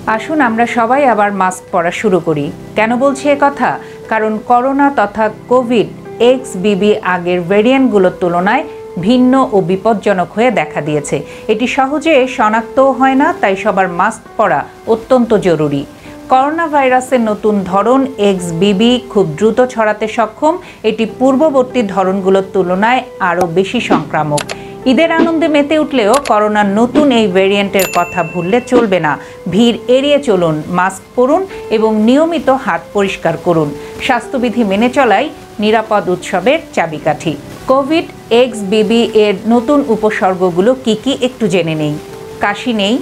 আসুন আমরা সবাই আবার মাস্ক পরা শুরু করি। কেন বলছি কথা? কারণ করোনা তথা কোভিড XBB আগের ভেরিয়েন্টগুলোর তুলনায় ভিন্ন ও বিপজ্জনক হয়ে দেখা দিয়েছে। এটি সহজে শনাক্তও হয় না, তাই সবার মাস্ক পরা অত্যন্ত জরুরি। করোনা ভাইরাসের নতুন ধরন XBB খুব দ্রুত ছড়াতে সক্ষম। এটি পূর্ববর্তী ধরনগুলোর তুলনায় আরও বেশি সংক্রামক। ঈদের আনন্দে মেতে উঠলেও করোনার নতুন এই ভেরিয়েন্টের কথা ভুললে চলবে না। ভিড় এড়িয়ে চলুন, মাস্ক পরুন এবং নিয়মিত হাত পরিষ্কার করুন। স্বাস্থ্যবিধি মেনে চলাই নিরাপদ উৎসবের চাবিকাঠি। কোভিড XBB এর নতুন উপসর্গগুলো কি একটু জেনে নেই। কাশি নেই,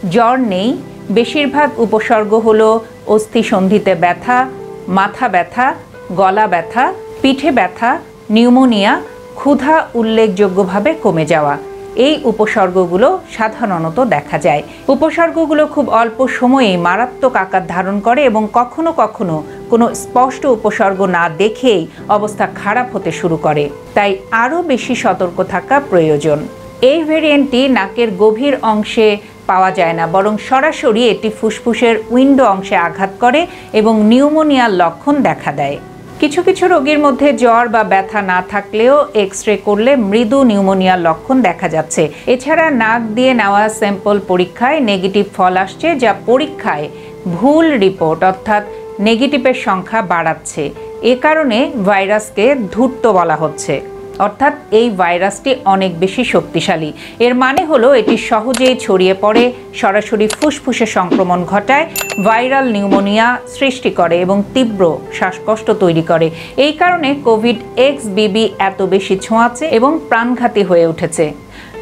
জ্বর নেই, বেশিরভাগ উপসর্গ হলো অস্থিসন্ধিতে ব্যথা, মাথা ব্যথা, গলা ব্যথা, পিঠে ব্যথা, নিউমোনিয়া, ক্ষুধা উল্লেখযোগ্যভাবে কমে যাওয়া। এই উপসর্গগুলো সাধারণত দেখা যায়। উপসর্গগুলো খুব অল্প সময়েই মারাত্মক আকার ধারণ করে এবং কখনো কখনো কোনো স্পষ্ট উপসর্গ না দেখেই অবস্থা খারাপ হতে শুরু করে। তাই আরও বেশি সতর্ক থাকা প্রয়োজন। এই ভেরিয়েন্টটি নাকের গভীর অংশে পাওয়া যায় না, বরং সরাসরি এটি ফুসফুসের উইন্ডো অংশে আঘাত করে এবং নিউমোনিয়ার লক্ষণ দেখা দেয়। কিছু কিছু রোগীর মধ্যে জ্বর বা ব্যথা না থাকলেও এক্স-রে করলে মৃদু নিউমোনিয়ার লক্ষণ দেখা যাচ্ছে। এছাড়া নাক দিয়ে নেওয়া স্যাম্পল পরীক্ষায় নেগেটিভ ফল আসছে, যা পরীক্ষায় ভুল রিপোর্ট অর্থাৎ নেগেটিভের সংখ্যা বাড়াচ্ছে। এ কারণে ভাইরাসকে ধূর্ত বলা হচ্ছে, অর্থাৎ এই ভাইরাসটি অনেক বেশি শক্তিশালী। এর মানে হলো এটি সহজেই ছড়িয়ে পড়ে, সরাসরি ফুসফুসে সংক্রমণ ঘটায়, ভাইরাল নিউমোনিয়া সৃষ্টি করে এবং তীব্র শ্বাসকষ্ট তৈরি করে। এই কারণে কোভিড XBB এত বেশি ছোঁয়াচে এবং প্রাণঘাতী হয়ে উঠেছে।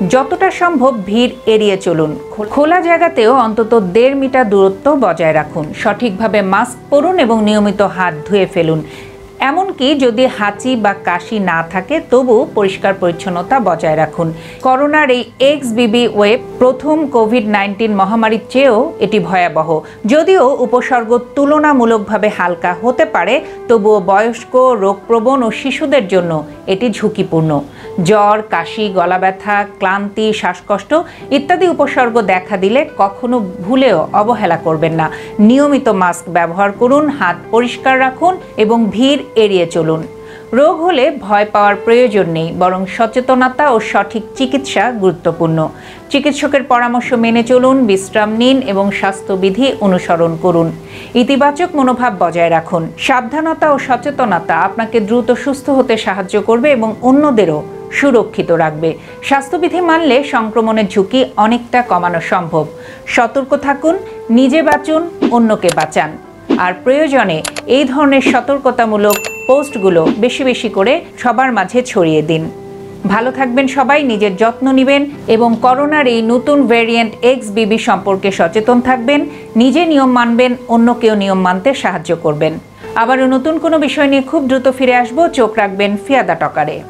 যতটা সম্ভব ভিড় এড়িয়ে চলুন। খোলা জায়গাতেও অন্তত 1.5 মিটার দূরত্ব বজায় রাখুন। সঠিকভাবে মাস্ক পরুন এবং নিয়মিত হাত ধুয়ে ফেলুন। এমনকি যদি হাঁচি বা কাশি না থাকে তবু পরিষ্কার পরিচ্ছন্নতা বজায় রাখুন। করোনার এই XBB ওয়েভ প্রথম কোভিড-19 মহামারীর চেয়েও এটি ভয়াবহ। যদিও উপসর্গ তুলনামূলকভাবে হালকা হতে পারে, তবুও বয়স্ক, রোগপ্রবণ ও শিশুদের জন্য এটি ঝুঁকিপূর্ণ। জ্বর, কাশি, গলা ব্যথা, ক্লান্তি, শ্বাসকষ্ট ইত্যাদি উপসর্গ দেখা দিলে কখনো ভুলেও অবহেলা করবেন না। নিয়মিত মাস্ক ব্যবহার করুন, হাত পরিষ্কার রাখুন এবং ভিড় এড়িয়ে চলুন। রোগ হলে ভয় পাওয়ার প্রয়োজন নেই, বরং সচেতনতা ও সঠিক চিকিৎসা গুরুত্বপূর্ণ। চিকিৎসকের পরামর্শ মেনে চলুন, বিশ্রাম নিন এবং স্বাস্থ্যবিধি অনুসরণ করুন। ইতিবাচক মনোভাব বজায় রাখুন। সাবধানতা ও সচেতনতা আপনাকে দ্রুত সুস্থ হতে সাহায্য করবে এবং অন্যদেরও সুরক্ষিত রাখবে। স্বাস্থ্যবিধি মানলে সংক্রমণের ঝুঁকি অনেকটা কমানো সম্ভব। সতর্ক থাকুন, নিজে বাঁচুন, অন্যকে বাঁচান। আর প্রয়োজনে এই ধরনের সতর্কতামূলক পোস্টগুলো বেশি বেশি করে সবার মাঝে ছড়িয়ে দিন। ভালো থাকবেন সবাই, নিজের যত্ন নেবেন এবং করোনার এই নতুন ভেরিয়েন্ট XBB সম্পর্কে সচেতন থাকবেন। নিজে নিয়ম মানবেন, অন্যকেও নিয়ম মানতে সাহায্য করবেন। আবারও নতুন কোনো বিষয় নিয়ে খুব দ্রুত ফিরে আসবো। চোখ রাখবেন ফিয়াদা টকারে।